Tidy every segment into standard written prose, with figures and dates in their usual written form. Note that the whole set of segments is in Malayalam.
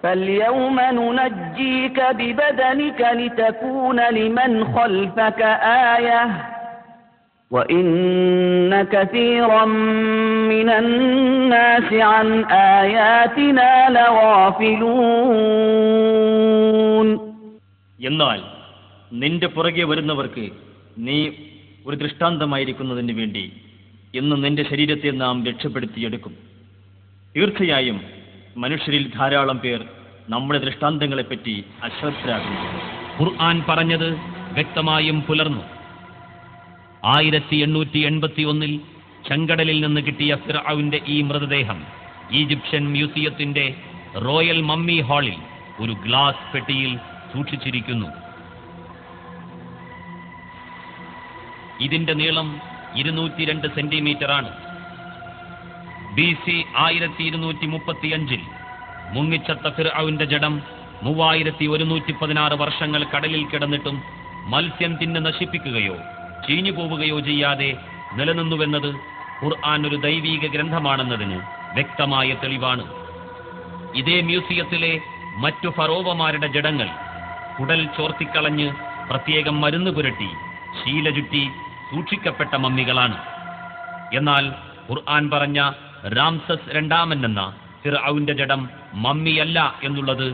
فاليوم ننجيك ببدنك لتكون لمن خلفك آية وإن كثيرا من الناس عن آياتنا لغافلون. എന്നാൽ നിന്റെ പുറകെ വരുന്നവർക്ക് നീ ഒരു ദൃഷ്ടാന്തമായിരിക്കുന്നതിന് വേണ്ടി ഇന്ന് നിന്റെ ശരീരത്തെ നാം രക്ഷപ്പെടുത്തിയെടുക്കും. തീർച്ചയായും മനുഷ്യരിൽ ധാരാളം പേർ നമ്മുടെ ദൃഷ്ടാന്തങ്ങളെപ്പറ്റി അശ്രദ്ധരാകുന്നു. ഖുർആൻ പറഞ്ഞത് വ്യക്തമായും പുലർന്നു. 1881 ചെങ്കടലിൽ നിന്ന് കിട്ടിയ ഫിർഔന്റെ ഈ മൃതദേഹം ഈജിപ്ഷ്യൻ മ്യൂസിയത്തിന്റെ റോയൽ മമ്മി ഹാളിൽ ഒരു ഗ്ലാസ് പെട്ടിയിൽ സൂക്ഷിച്ചിരിക്കുന്നു. ഇതിന്റെ നീളം 202 സെന്റിമീറ്ററാണ്. BC 1235 മുങ്ങിച്ചത്ത ഫിർഔന്റെ ജഡം 3116 വർഷങ്ങൾ കടലിൽ കിടന്നിട്ടും മത്സ്യം തിന്ന് നശിപ്പിക്കുകയോ ചീഞ്ഞു പോവുകയോ ചെയ്യാതെ നിലനിന്നുവെന്നത് ഖുർആൻ ഒരു ദൈവീക ഗ്രന്ഥമാണെന്നതിന് വ്യക്തമായ തെളിവാണ്. ഇതേ മ്യൂസിയത്തിലെ മറ്റു ഫറോവമാരുടെ ജഡങ്ങൾ കുടൽ ചോർത്തിക്കളഞ്ഞ് പ്രത്യേകം മരുന്ന് പുരട്ടി ശീല ചുറ്റി സൂക്ഷിക്കപ്പെട്ട മമ്മികളാണ്. എന്നാൽ ഖുർആൻ പറഞ്ഞ റാംസസ് രണ്ടാമൻ എന്ന ഫിർഔന്റെ ജഡം മമ്മിയല്ല എന്നുള്ളത്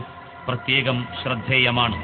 പ്രത്യേകം ശ്രദ്ധേയമാണ്.